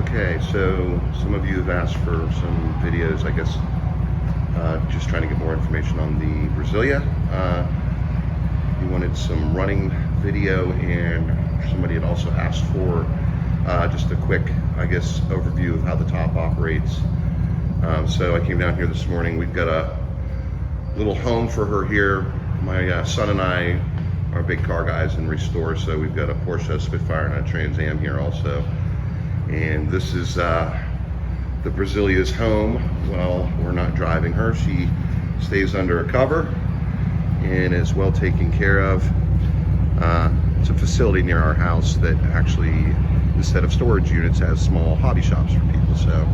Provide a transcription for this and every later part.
Okay, so some of you have asked for some videos, I guess, just trying to get more information on the Brasilia. You wanted some running video, and somebody had also asked for just a quick, I guess, overview of how the top operates. So I came down here this morning. We've got a little home for her here. My son and I are big car guys and restore, so we've got a Porsche Spitfire and a Trans Am here also. And this is the Brasilia's home. Well, we're not driving her. She stays under a cover and is well taken care of. It's a facility near our house that actually, instead of storage units, has small hobby shops for people. So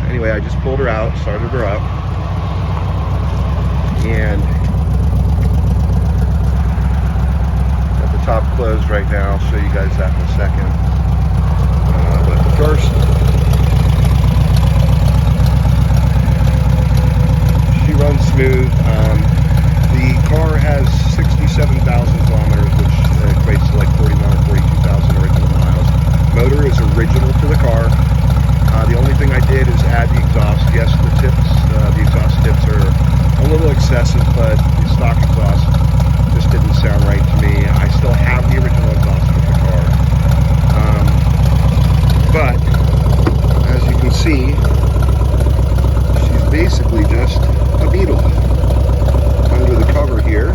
anyway, I just pulled her out, started her up, and got the top closed right now. I'll show you guys that in a second. But first, she runs smooth. The car has 67,000 kilometers, which equates to like 41 or 42,000 original miles. Motor is original to the car. The only thing I did is add the exhaust. Yes, the exhaust tips are a little excessive, but the stock exhaust just didn't sound right to me. I still have the original exhaust with the car. But, as you can see, she's basically just a Beetle under the cover here.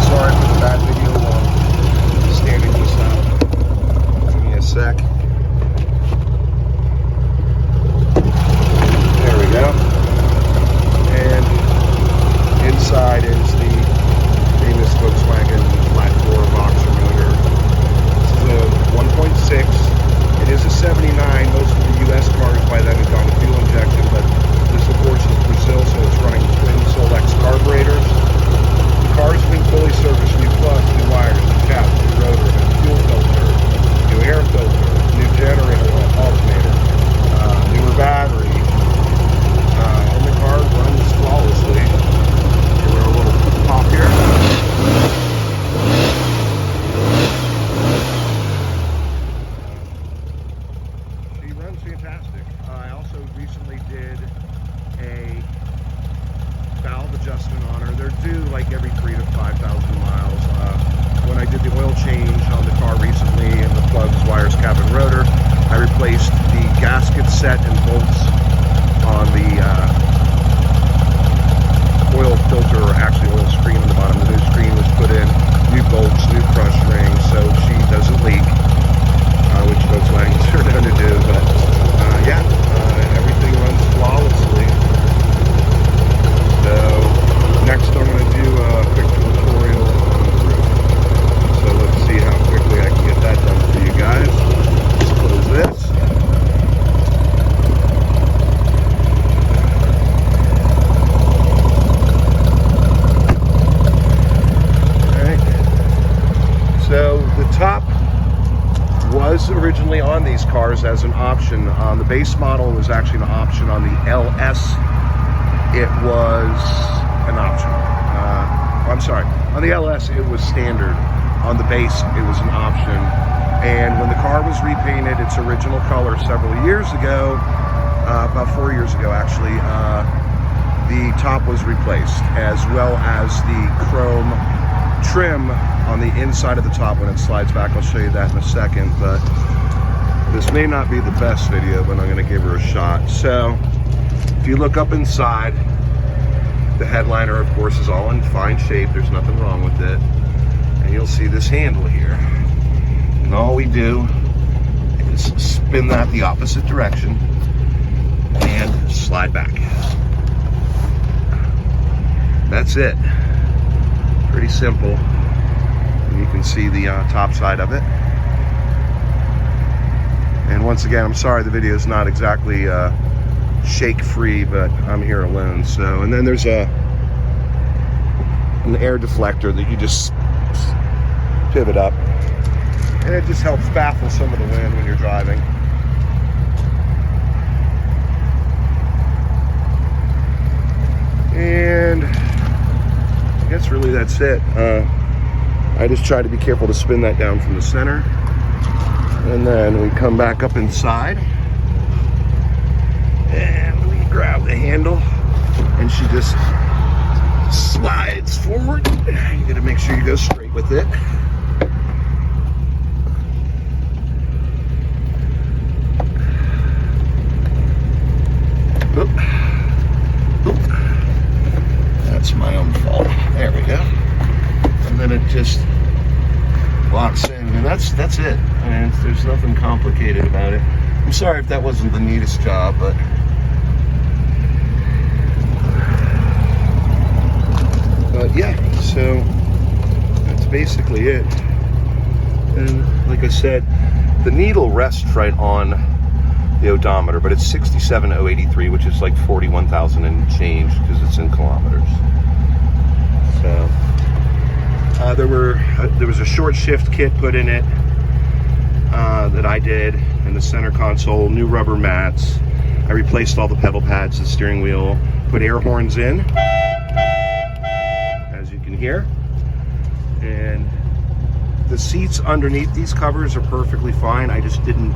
Sorry for the bad video while I'm standing this up. Give me a sec. There we go. And inside is the famous Volkswagen flat floor boxer motor. 1.6. It is a 79. Most of the U.S. cars by then have gone to fuel injection, but this, of course, is Brazil, so it's running twin Solex carburetors. The car's been fully serviced: new plugs, new wires, new cap, new rotor, new fuel filter, new air filter, new generator, alternator, newer battery, and the car runs flawlessly. Give her a little pop here. Fantastic. I also recently did a valve adjustment on her. They're due like every 3,000 to 5,000 miles. When I did the oil change on the car recently, and the plugs, wires, cap, and rotor, I replaced the gasket set and bolts on the oil filter, or actually oil screen on the bottom. The new screen was put in, new bolts, new crush rings, so she doesn't leak, which Volkswagen is sure going to do, but everything runs flawlessly. So next I'm going to do a quick tutorial on the roof. So let's see how quickly I can get that done for you guys. Let's close this. Alright. So the top was originally on these cars as an option. On the base model, it was actually an option. On the LS, it was an option. I'm sorry, on the LS it was standard. On the base it was an option. And when the car was repainted its original color several years ago, about 4 years ago actually, the top was replaced, as well as the chrome trim on the inside of the top when it slides back. I'll show you that in a second, but this may not be the best video, but I'm going to give her a shot. So if you look up inside, the headliner, of course, is all in fine shape. There's nothing wrong with it. And you'll see this handle here. And all we do is spin that the opposite direction and slide back. That's it. Pretty simple. And you can see the top side of it. And once again, I'm sorry the video is not exactly shake free, but I'm here alone. So, and then there's an air deflector that you just pivot up, and it just helps baffle some of the wind when you're driving. And I guess really that's it. I just try to be careful to spin that down from the center. And then we come back up inside and we grab the handle and she just slides forward. You gotta make sure you go straight with it. Oop. Oop. That's my own fault. There we go. And then it just locks in, and that's it. I mean, there's nothing complicated about it. I'm sorry if that wasn't the neatest job, but yeah, so that's basically it. And like I said, the needle rests right on the odometer, but it's 67,083, which is like 41,000 and change because it's in kilometers. So there was a short shift kit put in it that I did in the center console, new rubber mats. I replaced all the pedal pads, the steering wheel, put air horns in, as you can hear. And the seats underneath these covers are perfectly fine. I just didn't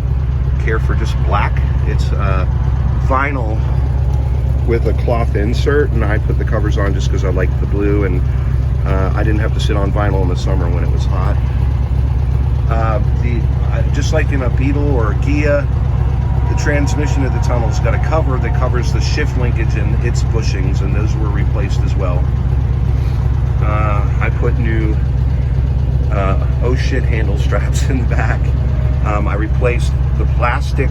care for just black. It's vinyl with a cloth insert, and I put the covers on just because I liked the blue, and I didn't have to sit on vinyl in the summer when it was hot. Just like in a Beetle or a Ghia, the transmission of the tunnel's got a cover that covers the shift linkage and its bushings, and those were replaced as well. I put new oh shit handle straps in the back. I replaced the plastic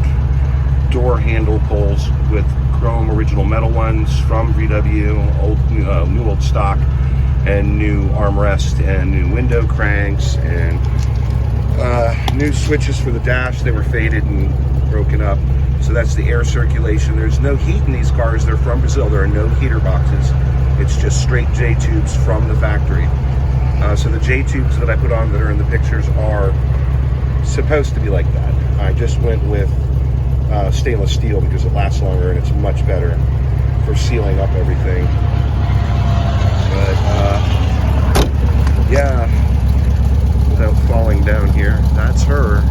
door handle pulls with chrome original metal ones from VW, new old stock, and new armrest and new window cranks, and new switches for the dash. They were faded and broken up, so that's the air circulation. There's no heat in these cars. They're from Brazil. There are no heater boxes. It's just straight J tubes from the factory. So the J tubes that I put on that are in the pictures are supposed to be like that. I just went with stainless steel because it lasts longer and it's much better for sealing up everything. But yeah, without falling down here, that's her.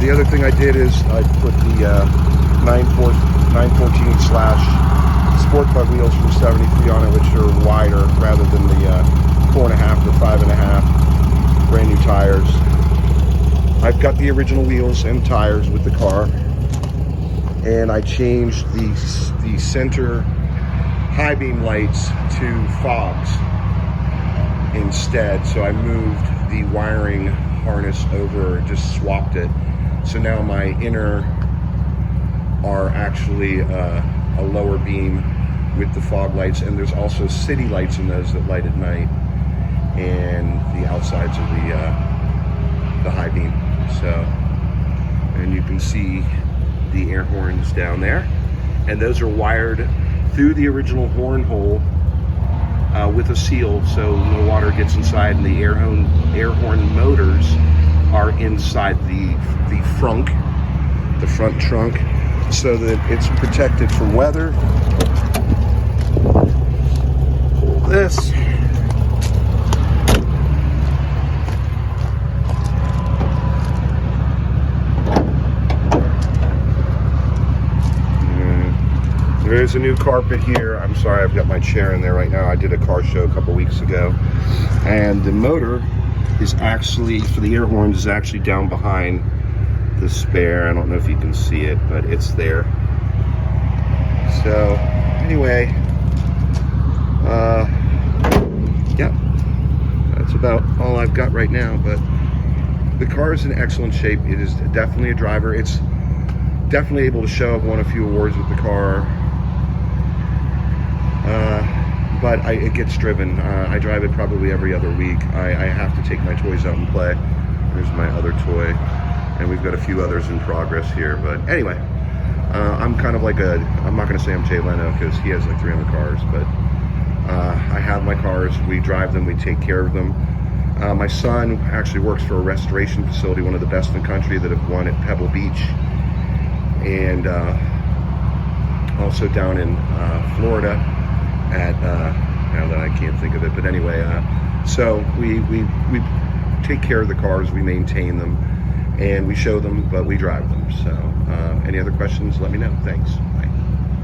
The other thing I did is I put the 914 slash Sport Bug wheels from 73 on it, which are wider rather than the 4.5 to 5.5 brand new tires. I've got the original wheels and tires with the car, and I changed the center high beam lights to fogs instead. So I moved the wiring harness over, just swapped it. So now my inner are actually a lower beam with the fog lights, and there's also city lights in those that light at night, and the outsides of the high beam. So, and you can see the air horns down there, and those are wired through the original horn hole with a seal, so no water gets inside, and the air horn motors are inside the front trunk, so that it's protected from weather. Pull this. There's a new carpet here. I'm sorry, I've got my chair in there right now. I did a car show a couple weeks ago, and the motor is actually, for the air horns, is actually down behind the spare. I don't know if you can see it, but it's there. So anyway, yeah, that's about all I've got right now, but the car is in excellent shape. It is definitely a driver. It's definitely able to show. I've won a few awards with the car, but it gets driven. I drive it probably every other week. I have to take my toys out and play. There's my other toy, and we've got a few others in progress here. But anyway, I'm kind of like I'm not going to say I'm Jay Leno because he has like 300 cars, but I have my cars. We drive them. We take care of them. My son actually works for a restoration facility, one of the best in the country, that have won at Pebble Beach. And also down in Florida at now that I can't think of it, but anyway, so we take care of the cars, we maintain them, and we show them, but we drive them. So any other questions, let me know. Thanks. Bye.